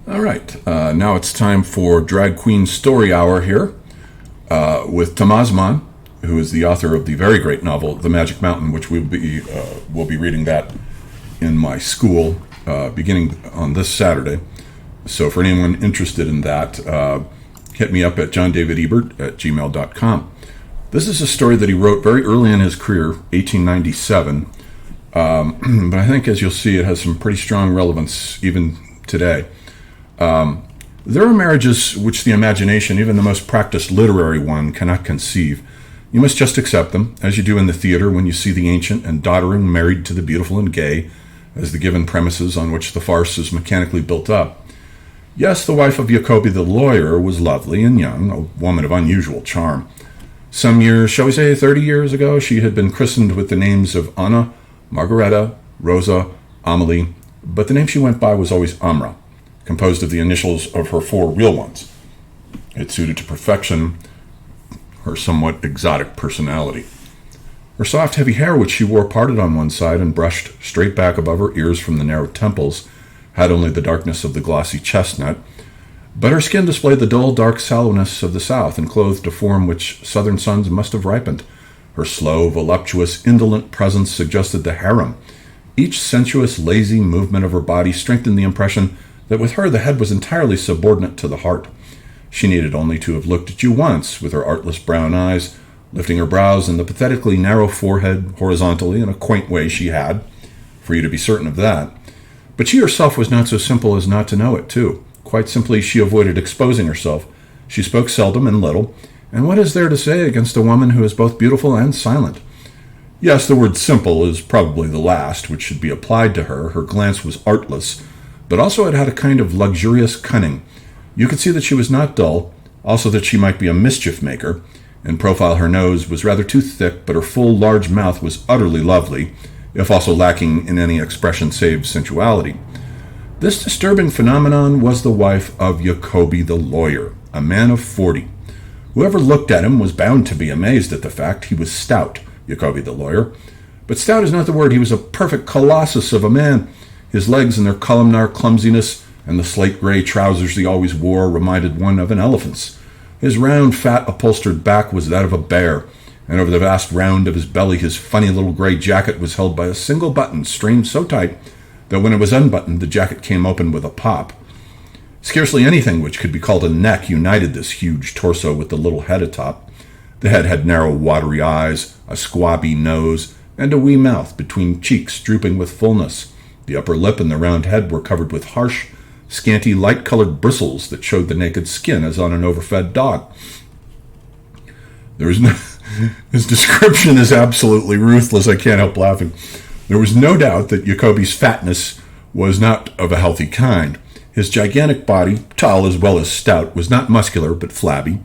All right, now it's time for Drag Queen Story Hour here with Mann, who is the author of the very great novel The Magic Mountain, which we'll be reading that in my school beginning on this Saturday. So for anyone interested in that, hit me up at johndavidebert@gmail.com. This is a story that he wrote very early in his career, 1897, but I think, as you'll see, it has some pretty strong relevance even today. There are marriages which the imagination, even the most practiced literary one, cannot conceive. You must just accept them, as you do in the theater when you see the ancient and doddering married to the beautiful and gay, as the given premises on which the farce is mechanically built up. Yes, the wife of Jacoby the lawyer was lovely and young, a woman of unusual charm. Some years, shall we say 30 years ago, she had been christened with the names of Anna, Margareta, Rosa, Amelie, but the name she went by was always Amra, composed of the initials of her four real ones. It suited to perfection her somewhat exotic personality. Her soft, heavy hair, which she wore parted on one side and brushed straight back above her ears from the narrow temples, had only the darkness of the glossy chestnut, but her skin displayed the dull, dark sallowness of the South and clothed a form which southern suns must have ripened. Her slow, voluptuous, indolent presence suggested the harem. Each sensuous, lazy movement of her body strengthened the impression that with her the head was entirely subordinate to the heart. She needed only to have looked at you once with her artless brown eyes, lifting her brows and the pathetically narrow forehead horizontally in a quaint way she had, for you to be certain of that. But she herself was not so simple as not to know it, too. Quite simply, she avoided exposing herself. She spoke seldom and little, and what is there to say against a woman who is both beautiful and silent? Yes, the word simple is probably the last which should be applied to her. Her glance was artless, but also it had a kind of luxurious cunning. You could see that she was not dull, also that she might be a mischief maker. In profile, her nose was rather too thick, but her full, large mouth was utterly lovely, if also lacking in any expression save sensuality. This disturbing phenomenon was the wife of Jacoby the lawyer, a man of 40. Whoever looked at him was bound to be amazed at the fact. He was stout, Jacoby the lawyer. But stout is not the word. He was a perfect colossus of a man. His legs and their columnar clumsiness and the slate-gray trousers he always wore reminded one of an elephant's. His round, fat, upholstered back was that of a bear, and over the vast round of his belly his funny little gray jacket was held by a single button strained so tight that when it was unbuttoned the jacket came open with a pop. Scarcely anything which could be called a neck united this huge torso with the little head atop. The head had narrow, watery eyes, a squabby nose, and a wee mouth between cheeks drooping with fullness. The upper lip and the round head were covered with harsh, scanty, light-colored bristles that showed the naked skin as on an overfed dog. His description is absolutely ruthless. I can't help laughing. There was no doubt that Jacoby's fatness was not of a healthy kind. His gigantic body, tall as well as stout, was not muscular but flabby.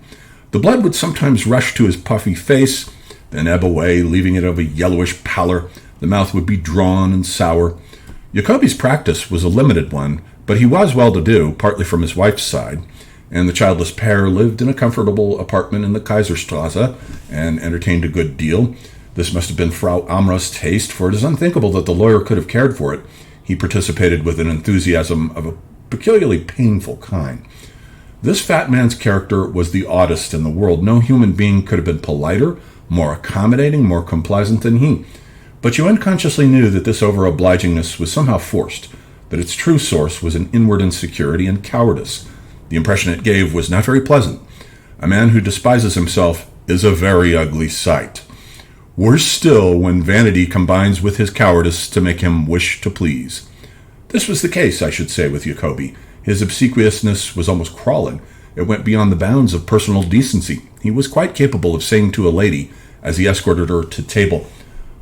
The blood would sometimes rush to his puffy face, then ebb away, leaving it of a yellowish pallor. The mouth would be drawn and sour. Jacoby's practice was a limited one, but he was well-to-do, partly from his wife's side, and the childless pair lived in a comfortable apartment in the Kaiserstrasse and entertained a good deal. This must have been Frau Amra's taste, for it is unthinkable that the lawyer could have cared for it. He participated with an enthusiasm of a peculiarly painful kind. This fat man's character was the oddest in the world. No human being could have been politer, more accommodating, more complaisant than he. But you unconsciously knew that this over-obligingness was somehow forced, that its true source was an inward insecurity and cowardice. The impression it gave was not very pleasant. A man who despises himself is a very ugly sight. Worse still when vanity combines with his cowardice to make him wish to please. This was the case, I should say, with Jacoby. His obsequiousness was almost crawling. It went beyond the bounds of personal decency. He was quite capable of saying to a lady, as he escorted her to table,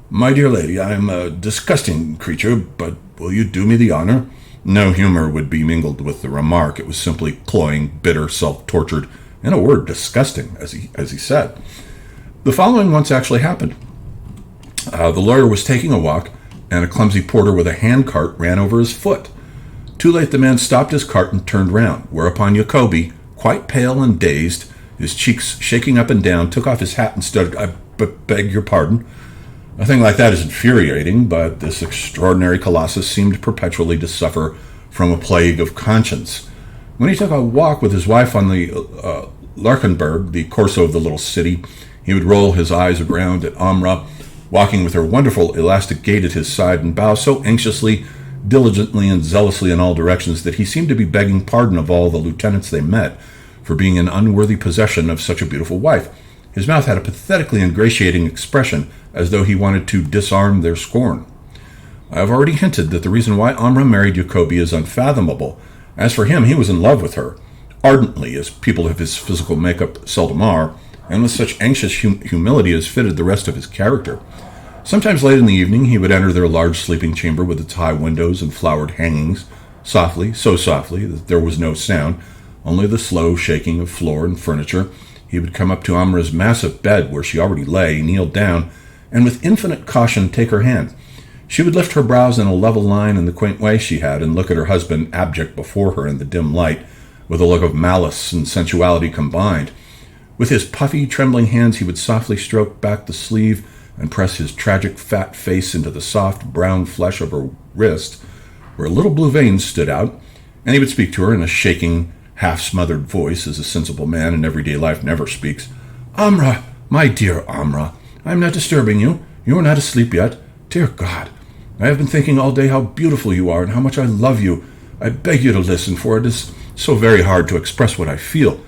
"My dear lady, I am a disgusting creature, but will you do me the honor?" No humor would be mingled with the remark. It was simply cloying, bitter, self-tortured, in a word, disgusting, as he said. The following once actually happened. The lawyer was taking a walk, and a clumsy porter with a handcart ran over his foot. Too late, the man stopped his cart and turned round, whereupon Jacoby, quite pale and dazed, his cheeks shaking up and down, took off his hat and stuttered, "I beg your pardon." A thing like that is infuriating, but this extraordinary colossus seemed perpetually to suffer from a plague of conscience. When he took a walk with his wife on the Larkenberg, the Corso of the little city, he would roll his eyes around at Amra, walking with her wonderful elastic gait at his side, and bow so anxiously, diligently, and zealously in all directions that he seemed to be begging pardon of all the lieutenants they met for being in unworthy possession of such a beautiful wife. His mouth had a pathetically ingratiating expression, as though he wanted to disarm their scorn. I have already hinted that the reason why Amra married Jacoby is unfathomable. As for him, he was in love with her, ardently, as people of his physical makeup seldom are, and with such anxious humility as fitted the rest of his character. Sometimes late in the evening he would enter their large sleeping chamber with its high windows and flowered hangings, softly, so softly that there was no sound, only the slow shaking of floor and furniture. He would come up to Amra's massive bed where she already lay, kneel down, and with infinite caution take her hand. She would lift her brows in a level line in the quaint way she had, and look at her husband abject before her in the dim light, with a look of malice and sensuality combined. With his puffy, trembling hands he would softly stroke back the sleeve and press his tragic fat face into the soft, brown flesh of her wrist, where little blue veins stood out, and he would speak to her in a shaking, half-smothered voice, as a sensible man in everyday life never speaks. "Amra, my dear Amra, I am not disturbing you. You are not asleep yet. Dear God, I have been thinking all day how beautiful you are and how much I love you. I beg you to listen, for it is so very hard to express what I feel.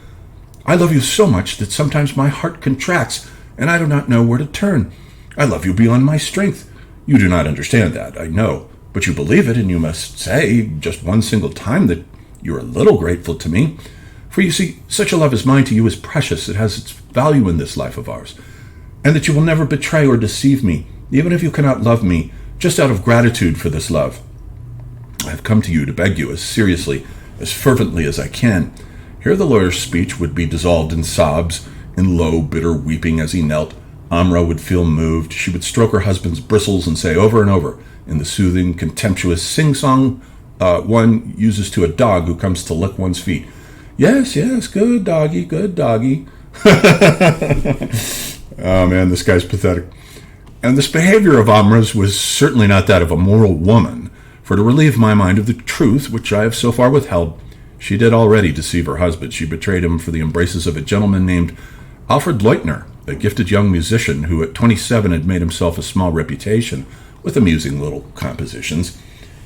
I love you so much that sometimes my heart contracts, and I do not know where to turn. I love you beyond my strength. You do not understand that, I know, but you believe it, and you must say, just one single time, that you are a little grateful to me. For you see, such a love as mine to you is precious. It has its value in this life of ours, and that you will never betray or deceive me, even if you cannot love me, just out of gratitude for this love. I have come to you to beg you as seriously, as fervently as I can." Here the lawyer's speech would be dissolved in sobs, in low, bitter weeping as he knelt. Amra would feel moved. She would stroke her husband's bristles and say over and over, in the soothing, contemptuous sing-song one uses to a dog who comes to lick one's feet, "Yes, yes, good doggy, good doggy." Oh man, this guy's pathetic. And this behavior of Amra's was certainly not that of a moral woman, for to relieve my mind of the truth, which I have so far withheld, she did already deceive her husband. She betrayed him for the embraces of a gentleman named Alfred Leutner, a gifted young musician who at 27 had made himself a small reputation with amusing little compositions.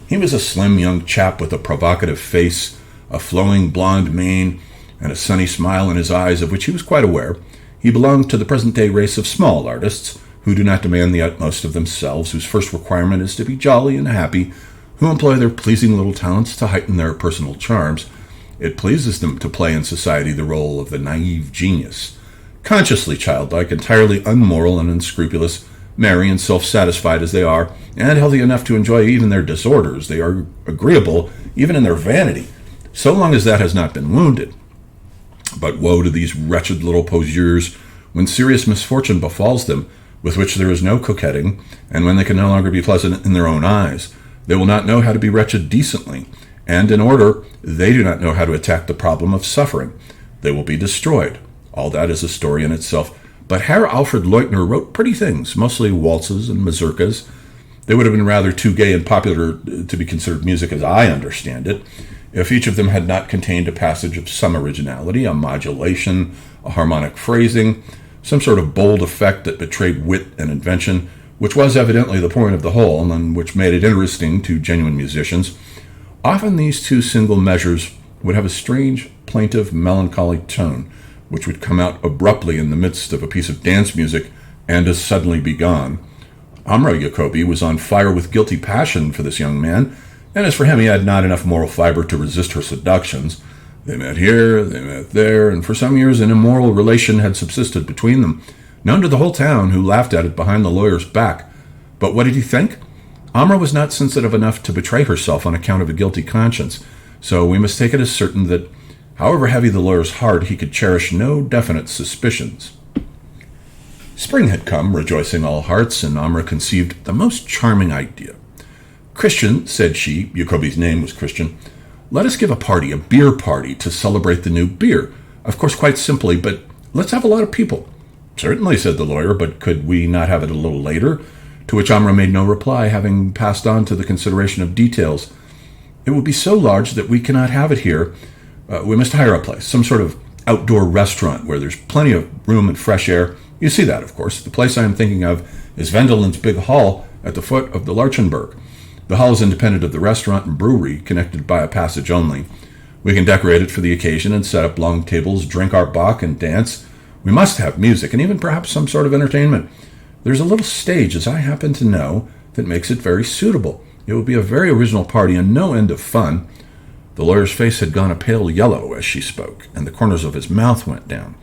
He was a slim young chap with a provocative face, a flowing blonde mane, and a sunny smile in his eyes, of which he was quite aware. He belonged to the present-day race of small artists, who do not demand the utmost of themselves, whose first requirement is to be jolly and happy, who employ their pleasing little talents to heighten their personal charms. It pleases them to play in society the role of the naive genius. Consciously childlike, entirely unmoral and unscrupulous, merry and self-satisfied as they are, and healthy enough to enjoy even their disorders, they are agreeable even in their vanity, so long as that has not been wounded. But woe to these wretched little poseurs when serious misfortune befalls them, with which there is no coquetting, and when they can no longer be pleasant in their own eyes. They will not know how to be wretched decently, and in order, they do not know how to attack the problem of suffering. They will be destroyed. All that is a story in itself. But Herr Alfred Leutner wrote pretty things, mostly waltzes and mazurkas. They would have been rather too gay and popular to be considered music as I understand it, if each of them had not contained a passage of some originality, a modulation, a harmonic phrasing, some sort of bold effect that betrayed wit and invention, which was evidently the point of the whole, and which made it interesting to genuine musicians. Often these two single measures would have a strange, plaintive, melancholy tone, which would come out abruptly in the midst of a piece of dance music and as suddenly be gone. Amra Jacoby was on fire with guilty passion for this young man, and as for him, he had not enough moral fiber to resist her seductions. They met here, they met there, and for some years an immoral relation had subsisted between them, known to the whole town, who laughed at it behind the lawyer's back. But what did he think? Amra was not sensitive enough to betray herself on account of a guilty conscience, so we must take it as certain that, however heavy the lawyer's heart, he could cherish no definite suspicions. Spring had come, rejoicing all hearts, and Amra conceived the most charming idea. "Christian," said she, Jacoby's name was Christian, "let us give a party, a beer party, to celebrate the new beer. Of course, quite simply, but let's have a lot of people." "Certainly," said the lawyer, "but could we not have it a little later?" To which Amra made no reply, having passed on to the consideration of details. "It will be so large that we cannot have it here. We must hire a place, some sort of outdoor restaurant where there's plenty of room and fresh air. You see that, of course. The place I am thinking of is Vendelin's big hall at the foot of the Larchenberg. The hall is independent of the restaurant and brewery, connected by a passage only. We can decorate it for the occasion and set up long tables, drink our bock, and dance. We must have music and even perhaps some sort of entertainment. There's a little stage, as I happen to know, that makes it very suitable. It will be a very original party and no end of fun. The lawyer's face had gone a pale yellow as she spoke, and the corners of his mouth went down.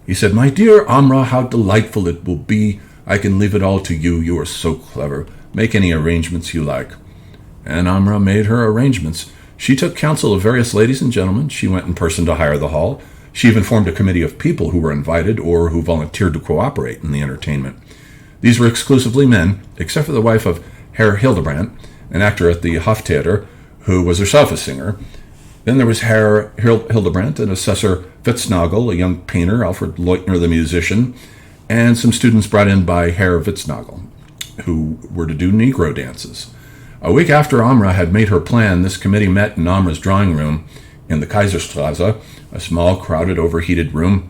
He said, "My dear Amra, how delightful it will be. I can leave it all to you. You are so clever. Make any arrangements you like." And Amra made her arrangements. She took counsel of various ladies and gentlemen. She went in person to hire the hall. She even formed a committee of people who were invited or who volunteered to cooperate in the entertainment. These were exclusively men, except for the wife of Herr Hildebrandt, an actor at the Hoftheater, who was herself a singer. Then there was Herr Hildebrandt and Assessor Witznagel, a young painter, Alfred Leutner, the musician, and some students brought in by Herr Witznagel, who were to do Negro dances. A week after Amra had made her plan, this committee met in Amra's drawing room in the Kaiserstrasse, a small, crowded, overheated room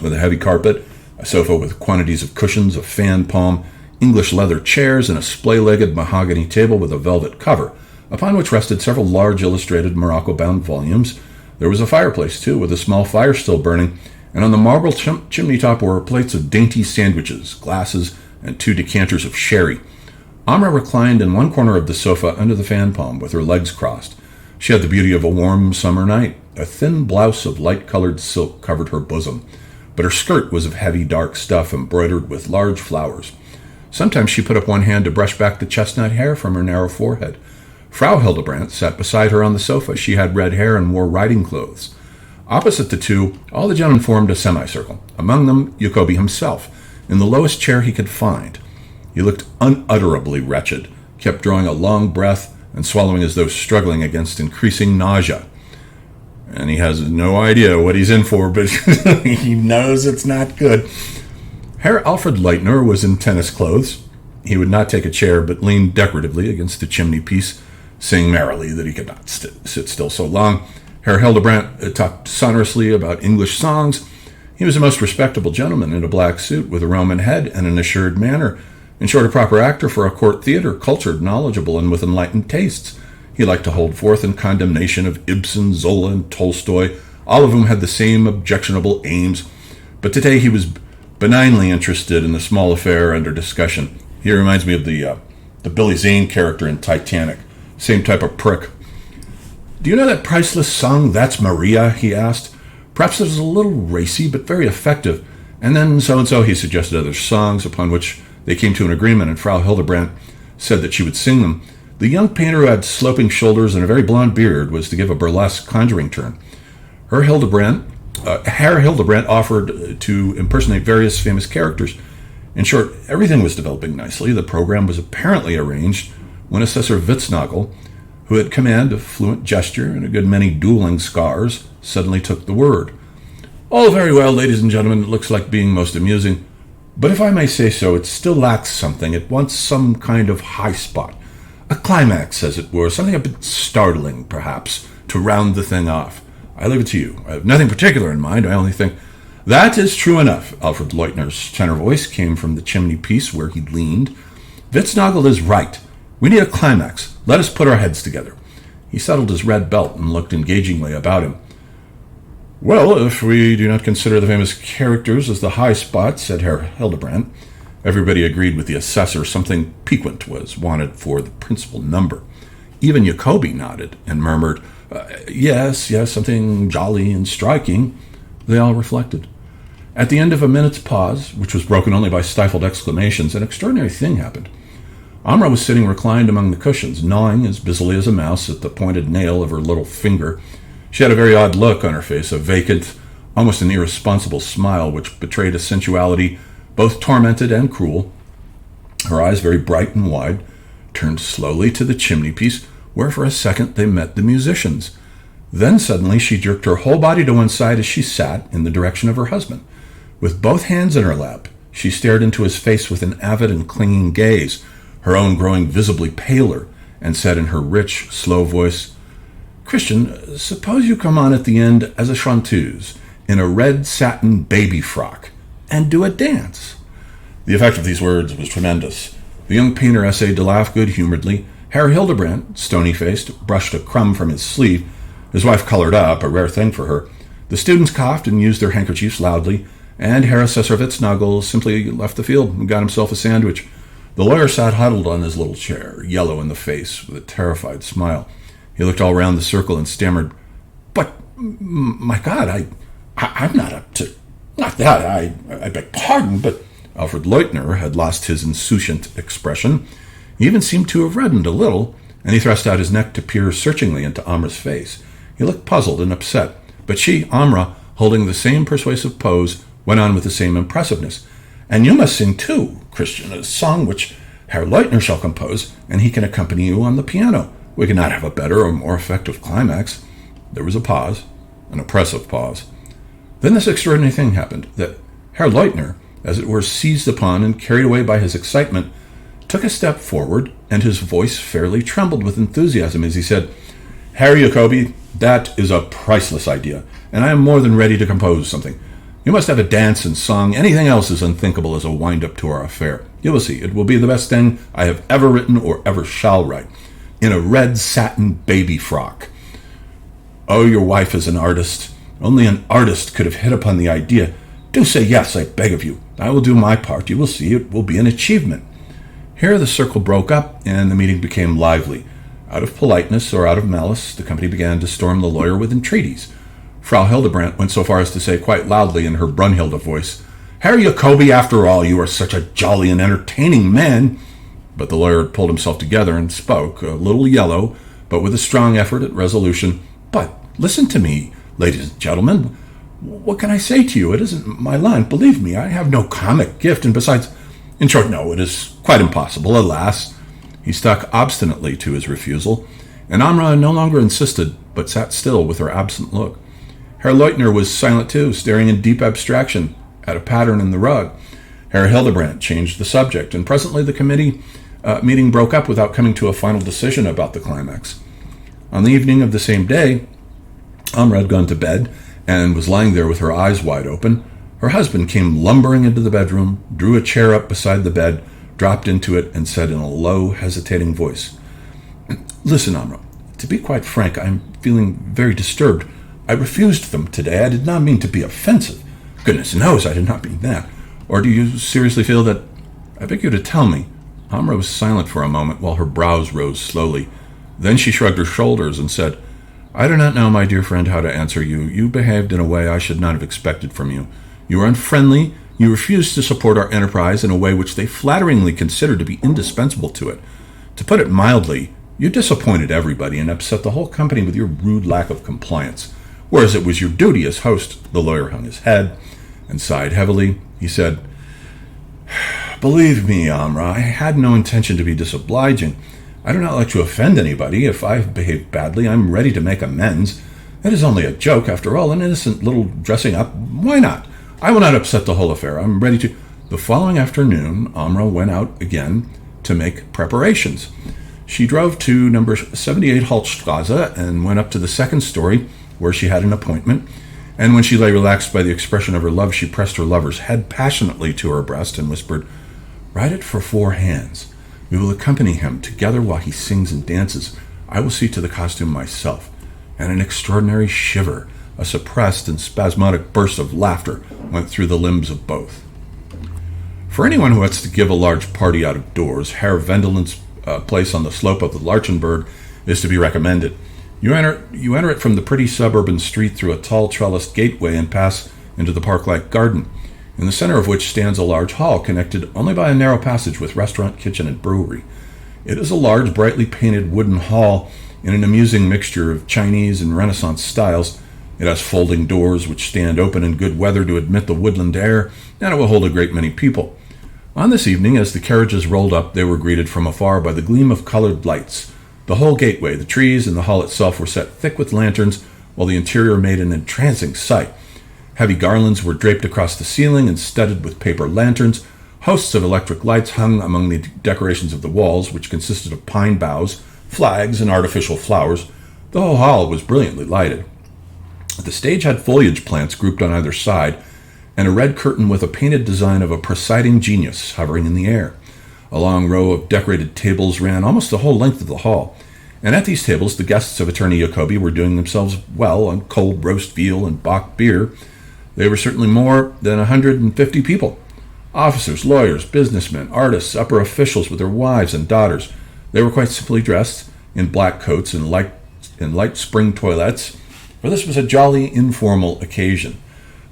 with a heavy carpet, a sofa with quantities of cushions, a fan palm, English leather chairs, and a splay-legged mahogany table with a velvet cover, upon which rested several large illustrated Morocco-bound volumes. There was a fireplace, too, with a small fire still burning, and on the marble chimney top were plates of dainty sandwiches, glasses, and 2 decanters of sherry. Amra reclined in one corner of the sofa under the fan palm with her legs crossed. She had the beauty of a warm summer night. A thin blouse of light-colored silk covered her bosom, but her skirt was of heavy, dark stuff embroidered with large flowers. Sometimes she put up one hand to brush back the chestnut hair from her narrow forehead. Frau Hildebrandt sat beside her on the sofa. She had red hair and wore riding clothes. Opposite the two, all the gentlemen formed a semicircle, among them Jacoby himself, in the lowest chair he could find. He looked unutterably wretched, kept drawing a long breath and swallowing as though struggling against increasing nausea. And he has no idea what he's in for, but he knows it's not good. Herr Alfred Leutner was in tennis clothes. He would not take a chair, but leaned decoratively against the chimney-piece, saying merrily that he could not sit still so long. Herr Hildebrandt talked sonorously about English songs. He was a most respectable gentleman in a black suit with a Roman head and an assured manner. In short, a proper actor for a court theater, cultured, knowledgeable, and with enlightened tastes. He liked to hold forth in condemnation of Ibsen, Zola, and Tolstoy, all of whom had the same objectionable aims. But today he was benignly interested in the small affair under discussion. He reminds me of the Billy Zane character in Titanic. Same type of prick. "Do you know that priceless song, That's Maria?" he asked. Perhaps it was a little racy, but very effective. And then so-and-so, he suggested other songs, upon which they came to an agreement, and Frau Hildebrandt said that she would sing them. The young painter, who had sloping shoulders and a very blond beard, was to give a burlesque conjuring turn. Herr Hildebrandt offered to impersonate various famous characters. In short, everything was developing nicely. The program was apparently arranged when Assessor Witznagel, who had command of fluent gesture and a good many dueling scars, suddenly took the word. "All very well, ladies and gentlemen. It looks like being most amusing. But if I may say so, it still lacks something. It wants some kind of high spot. A climax, as it were. Something a bit startling, perhaps, to round the thing off. I leave it to you. I have nothing particular in mind. I only think—" "That is true enough." Alfred Leutner's tenor voice came from the chimney-piece where he leaned. "Witznagel is right. We need a climax. Let us put our heads together." He settled his red belt and looked engagingly about him. "Well, if we do not consider the famous characters as the high spot," said Herr Hildebrandt. Everybody agreed with the assessor. Something piquant was wanted for the principal number. Even Jacoby nodded and murmured, yes, something jolly and striking." They all reflected. At the end of a minute's pause, which was broken only by stifled exclamations, an extraordinary thing happened. Amra was sitting reclined among the cushions, gnawing as busily as a mouse at the pointed nail of her little finger. She had a very odd look on her face, a vacant, almost an irresponsible smile, which betrayed a sensuality both tormented and cruel. Her eyes, very bright and wide, turned slowly to the chimney-piece, where for a second they met the musicians. Then suddenly she jerked her whole body to one side as she sat, in the direction of her husband. With both hands in her lap, she stared into his face with an avid and clinging gaze, her own growing visibly paler, and said in her rich, slow voice, Christian, suppose you come on at the end as a chanteuse in a red satin baby frock and do a dance." The effect of these words was tremendous. The young painter essayed to laugh good-humoredly. Herr Hildebrandt, stony-faced, brushed a crumb from his sleeve. His wife colored up, a rare thing for her. The students coughed and used their handkerchiefs loudly, and Herr Assessor simply left the field and got himself a sandwich. The lawyer sat huddled on his little chair, yellow in the face, with a terrified smile. He looked all round the circle and stammered, "But, my God, I'm not up to... Not that, I beg pardon, but..." Alfred Leutner had lost his insouciant expression. He even seemed to have reddened a little, and he thrust out his neck to peer searchingly into Amra's face. He looked puzzled and upset, but she, Amra, holding the same persuasive pose, went on with the same impressiveness. "And you must sing too, Christian, a song which Herr Leutner shall compose, and he can accompany you on the piano. We cannot have a better or more effective climax." There was a pause, an oppressive pause. Then this extraordinary thing happened, that Herr Leutner, as it were seized upon and carried away by his excitement, took a step forward, and his voice fairly trembled with enthusiasm as he said, "Herr Jacoby, that is a priceless idea, and I am more than ready to compose something. You must have a dance and song. Anything else is unthinkable as a wind-up to our affair. You will see, it will be the best thing I have ever written or ever shall write. In a red satin baby frock. Oh, your wife is an artist. Only an artist could have hit upon the idea. Do say yes, I beg of you. I will do my part. You will see, it will be an achievement." Here the circle broke up, and the meeting became lively. Out of politeness or out of malice, the company began to storm the lawyer with entreaties. Frau Hildebrandt went so far as to say quite loudly in her Brunhilde voice, "Herr Jacoby, after all, you are such a jolly and entertaining man." But the lawyer pulled himself together and spoke, a little yellow, but with a strong effort at resolution. "But listen to me, ladies and gentlemen. What can I say to you? It isn't my line. Believe me, I have no comic gift, and besides, in short, no, it is quite impossible, alas." He stuck obstinately to his refusal, and Amra no longer insisted, but sat still with her absent look. Herr Leutner was silent too, staring in deep abstraction at a pattern in the rug. Herr Hildebrandt changed the subject, and presently the committee meeting broke up without coming to a final decision about the climax. On the evening of the same day, Amra had gone to bed and was lying there with her eyes wide open. Her husband came lumbering into the bedroom, drew a chair up beside the bed, dropped into it, and said in a low, hesitating voice, "Listen, Amra, to be quite frank, I'm feeling very disturbed. I refused them today. I did not mean to be offensive. Goodness knows I did not mean that. Or do you seriously feel that... I beg you to tell me." Amra was silent for a moment while her brows rose slowly. Then she shrugged her shoulders and said, "I do not know, my dear friend, how to answer you. You behaved in a way I should not have expected from you. You were unfriendly. You refused to support our enterprise in a way which they flatteringly considered to be indispensable to it. To put it mildly, you disappointed everybody and upset the whole company with your rude lack of compliance, whereas it was your duty as host." The lawyer hung his head and sighed heavily. He said, "Believe me, Amra, I had no intention to be disobliging. I do not like to offend anybody. If I have behaved badly, I'm ready to make amends. It is only a joke, after all, an innocent little dressing up. Why not? I will not upset the whole affair. I'm ready to..." The following afternoon, Amra went out again to make preparations. She drove to number 78 Holtstrasse and went up to the second story, where she had an appointment. And when she lay relaxed by the expression of her love, she pressed her lover's head passionately to her breast and whispered, "Write it for 4 hands. We will accompany him together while he sings and dances. I will see to the costume myself." And an extraordinary shiver, a suppressed and spasmodic burst of laughter, went through the limbs of both. For anyone who wants to give a large party out of doors, Herr Wendelin's place on the slope of the Larchenberg is to be recommended. You enter it from the pretty suburban street through a tall trellised gateway and pass into the park-like garden, in the center of which stands a large hall connected only by a narrow passage with restaurant, kitchen, and brewery. It is a large, brightly painted wooden hall in an amusing mixture of Chinese and Renaissance styles. It has folding doors which stand open in good weather to admit the woodland air, and it will hold a great many people. On this evening, as the carriages rolled up, they were greeted from afar by the gleam of colored lights. The whole gateway, the trees, and the hall itself were set thick with lanterns, while the interior made an entrancing sight. Heavy garlands were draped across the ceiling and studded with paper lanterns. Hosts of electric lights hung among the decorations of the walls, which consisted of pine boughs, flags, and artificial flowers. The whole hall was brilliantly lighted. The stage had foliage plants grouped on either side, and a red curtain with a painted design of a presiding genius hovering in the air. A long row of decorated tables ran almost the whole length of the hall, and at these tables the guests of attorney Jacoby were doing themselves well on cold roast veal and Bock beer. They were certainly more than 150 people. Officers, lawyers, businessmen, artists, upper officials with their wives and daughters. They were quite simply dressed in black coats and light spring toilettes, for this was a jolly, informal occasion.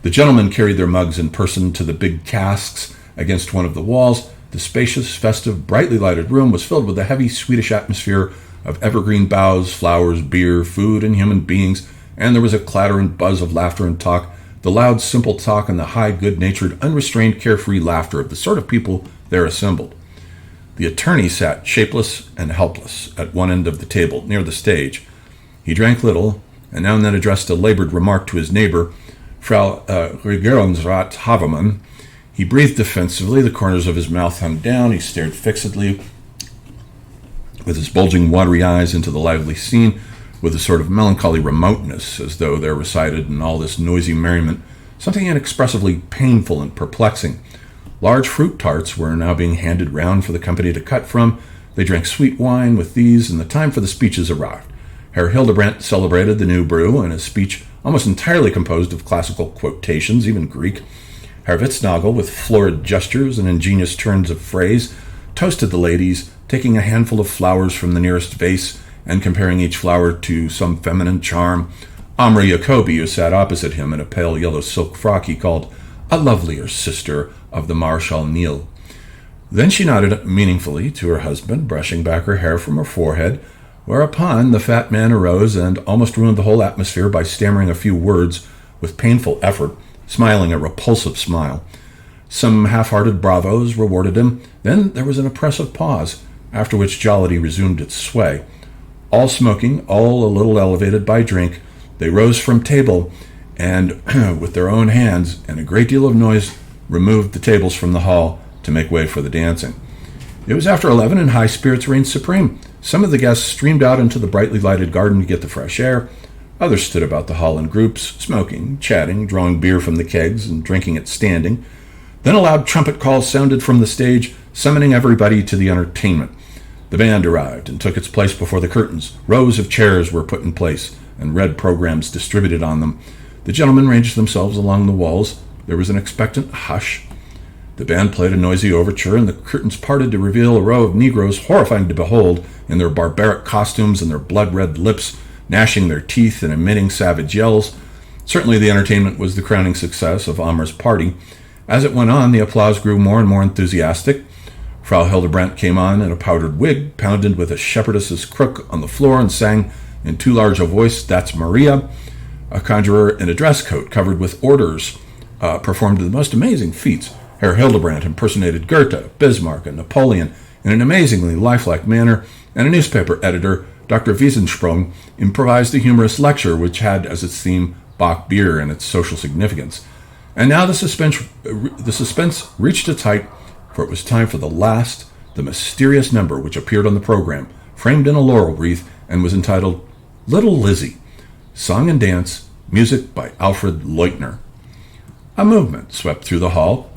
The gentlemen carried their mugs in person to the big casks against one of the walls. The spacious, festive, brightly lighted room was filled with a heavy Swedish atmosphere of evergreen boughs, flowers, beer, food, and human beings, and there was a clatter and buzz of laughter and talk, the loud, simple talk and the high, good-natured, unrestrained, carefree laughter of the sort of people there assembled. The attorney sat shapeless and helpless at one end of the table, near the stage. He drank little, and now and then addressed a labored remark to his neighbor, Frau Regierungsrat Havemann. He breathed defensively, the corners of his mouth hung down, he stared fixedly with his bulging watery eyes into the lively scene, with a sort of melancholy remoteness, as though there resided in all this noisy merriment something inexpressibly painful and perplexing. Large fruit tarts were now being handed round for the company to cut from. They drank sweet wine with these, and the time for the speeches arrived. Herr Hildebrandt celebrated the new brew, and his speech, almost entirely composed of classical quotations, even Greek. Herr Witznagel, with florid gestures and ingenious turns of phrase, toasted the ladies, taking a handful of flowers from the nearest vase and comparing each flower to some feminine charm. Amra Jacoby, who sat opposite him in a pale yellow silk frock, he called a lovelier sister of the Marshal Niel. Then she nodded meaningfully to her husband, brushing back her hair from her forehead, whereupon the fat man arose and almost ruined the whole atmosphere by stammering a few words with painful effort, smiling a repulsive smile. Some half-hearted bravos rewarded him. Then there was an oppressive pause, after which jollity resumed its sway. All smoking, all a little elevated by drink, they rose from table and, with their own hands and a great deal of noise, removed the tables from the hall to make way for the dancing. It was after 11, and high spirits reigned supreme. Some of the guests streamed out into the brightly lighted garden to get the fresh air. Others stood about the hall in groups, smoking, chatting, drawing beer from the kegs, and drinking it standing. Then a loud trumpet call sounded from the stage, summoning everybody to the entertainment. The band arrived and took its place before the curtains. Rows of chairs were put in place, and red programs distributed on them. The gentlemen ranged themselves along the walls. There was an expectant hush. The band played a noisy overture, and the curtains parted to reveal a row of Negroes horrifying to behold, in their barbaric costumes and their blood-red lips, gnashing their teeth and emitting savage yells. Certainly the entertainment was the crowning success of Amra's party. As it went on, the applause grew more and more enthusiastic. Frau Hildebrandt came on in a powdered wig, pounded with a shepherdess's crook on the floor, and sang in too large a voice, "That's Maria." A conjurer in a dress coat covered with orders performed the most amazing feats. Herr Hildebrandt impersonated Goethe, Bismarck, and Napoleon in an amazingly lifelike manner, and a newspaper editor, Dr. Wiesensprung, improvised a humorous lecture which had as its theme Bock beer and its social significance. And now the suspense reached its height, for it was time for the mysterious number which appeared on the program, framed in a laurel wreath, and was entitled Little Lizzy, song and dance, music by Alfred Leutner. A movement swept through the hall,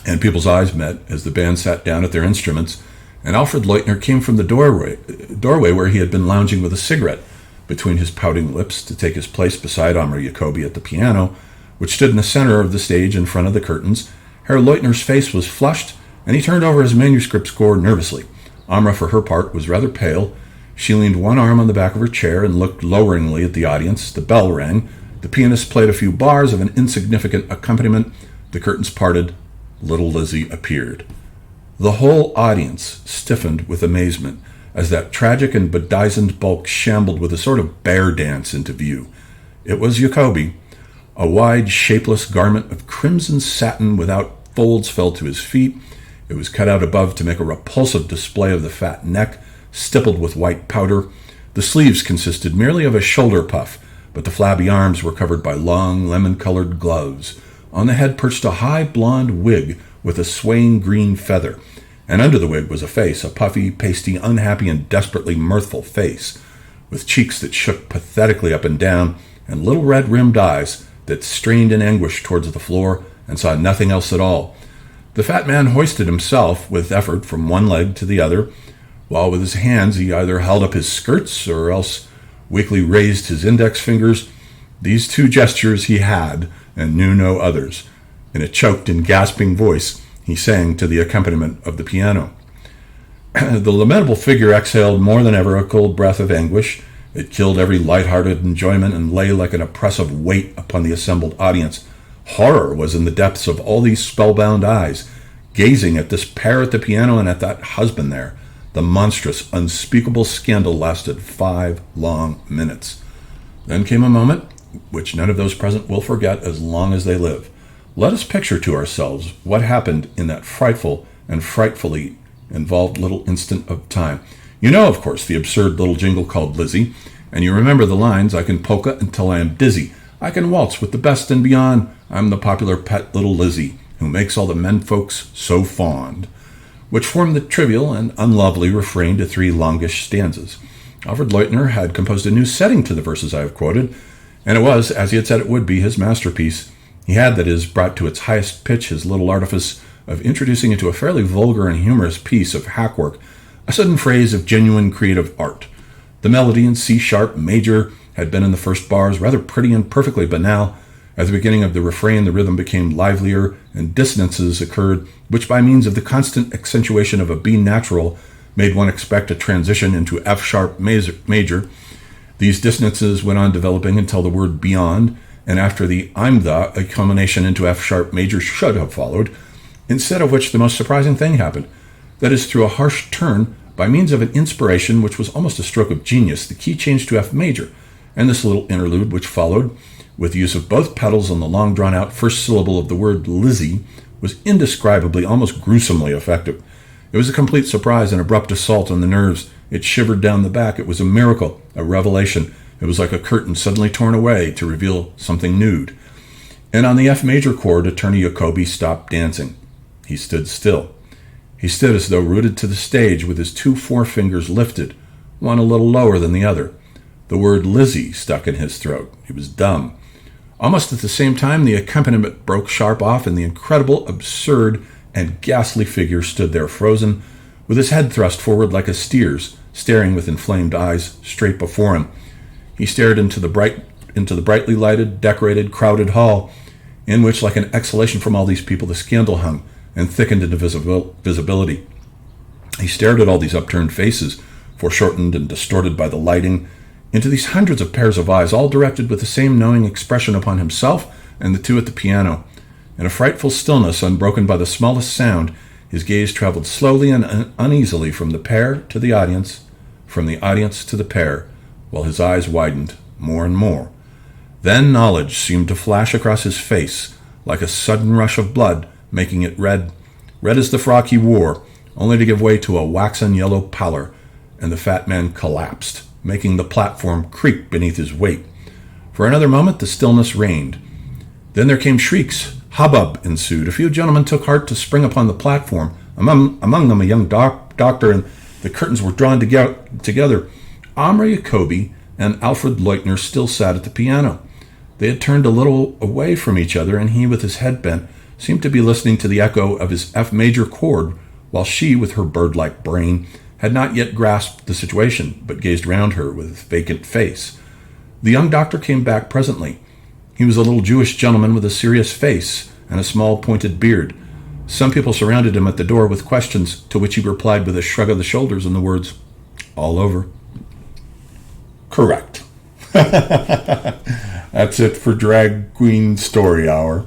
and people's eyes met as the band sat down at their instruments, and Alfred Leutner came from the doorway where he had been lounging with a cigarette between his pouting lips to take his place beside Amra Jacoby at the piano, which stood in the center of the stage in front of the curtains. Herr Leutner's face was flushed, and he turned over his manuscript score nervously. Amra, for her part, was rather pale. She leaned one arm on the back of her chair and looked loweringly at the audience. The bell rang. The pianist played a few bars of an insignificant accompaniment. The curtains parted. Little Lizzy appeared. The whole audience stiffened with amazement as that tragic and bedizened bulk shambled with a sort of bear dance into view. It was Jacoby. A wide, shapeless garment of crimson satin without folds fell to his feet. It was cut out above to make a repulsive display of the fat neck, stippled with white powder. The sleeves consisted merely of a shoulder puff, but the flabby arms were covered by long, lemon-colored gloves. On the head perched a high blonde wig with a swaying green feather, and under the wig was a face, a puffy, pasty, unhappy, and desperately mirthful face. with cheeks that shook pathetically up and down, and little red-rimmed eyes that strained in anguish towards the floor and saw nothing else at all. The fat man hoisted himself with effort from one leg to the other, while with his hands he either held up his skirts or else weakly raised his index fingers. These two gestures he had, and knew no others. In a choked and gasping voice, he sang to the accompaniment of the piano. The lamentable figure exhaled more than ever a cold breath of anguish. It killed every light-hearted enjoyment and lay like an oppressive weight upon the assembled audience. Horror was in the depths of all these spellbound eyes, gazing at this pair at the piano and at that husband there. The monstrous, unspeakable scandal lasted 5 long minutes. Then came a moment which none of those present will forget as long as they live. Let us picture to ourselves what happened in that frightful and frightfully involved little instant of time. You know, of course, the absurd little jingle called Lizzy, and you remember the lines, "I can polka until I am dizzy. I can waltz with the best and beyond. I'm the popular pet little Lizzy, who makes all the men folks so fond," which formed the trivial and unlovely refrain to 3 longish stanzas. Alfred Leutner had composed a new setting to the verses I have quoted, and it was, as he had said it would be, his masterpiece. He had, that is, brought to its highest pitch his little artifice of introducing into a fairly vulgar and humorous piece of hackwork a sudden phrase of genuine creative art. The melody in C-sharp major had been in the first bars rather pretty and perfectly banal. At the beginning of the refrain, the rhythm became livelier, and dissonances occurred, which by means of the constant accentuation of a B natural made one expect a transition into F-sharp major. These dissonances went on developing until the word beyond, and after the I'm the, a culmination into F-sharp major should have followed, instead of which the most surprising thing happened. That is, through a harsh turn, by means of an inspiration which was almost a stroke of genius, the key changed to F major, and this little interlude which followed, with the use of both pedals on the long drawn-out first syllable of the word Lizzy, was indescribably, almost gruesomely effective. It was a complete surprise and abrupt assault on the nerves. It shivered down the back. It was a miracle, a revelation. It was like a curtain suddenly torn away to reveal something nude. And on the F major chord, Attorney Jacoby stopped dancing. He stood still. He stood as though rooted to the stage with his 2 forefingers lifted, one a little lower than the other. The word Lizzy stuck in his throat. He was dumb. Almost at the same time, the accompaniment broke sharp off, and the incredible, absurd, and ghastly figure stood there frozen, with his head thrust forward like a steer's, staring with inflamed eyes straight before him. He stared into the brightly lighted, decorated, crowded hall, in which, like an exhalation from all these people, the scandal hung and thickened into visibility. He stared at all these upturned faces, foreshortened and distorted by the lighting, into these hundreds of pairs of eyes, all directed with the same knowing expression upon himself and the 2 at the piano. In a frightful stillness, unbroken by the smallest sound, his gaze traveled slowly and uneasily from the pair to the audience, from the audience to the pair, while his eyes widened more and more. Then knowledge seemed to flash across his face, like a sudden rush of blood, making it red as the frock he wore, only to give way to a waxen yellow pallor, and the fat man collapsed, making the platform creak beneath his weight. For another moment the stillness reigned. Then there came shrieks. Hubbub ensued. A few gentlemen took heart to spring upon the platform, among them a young doctor, and the curtains were drawn together. Omri Jacoby and Alfred Leutner still sat at the piano. They had turned a little away from each other, and he, with his head bent, seemed to be listening to the echo of his F major chord, while she, with her bird-like brain, had not yet grasped the situation, but gazed round her with vacant face. The young doctor came back presently. He was a little Jewish gentleman with a serious face and a small pointed beard. Some people surrounded him at the door with questions, to which he replied with a shrug of the shoulders and the words, "All over." Correct. That's it for Drag Queen Story Hour.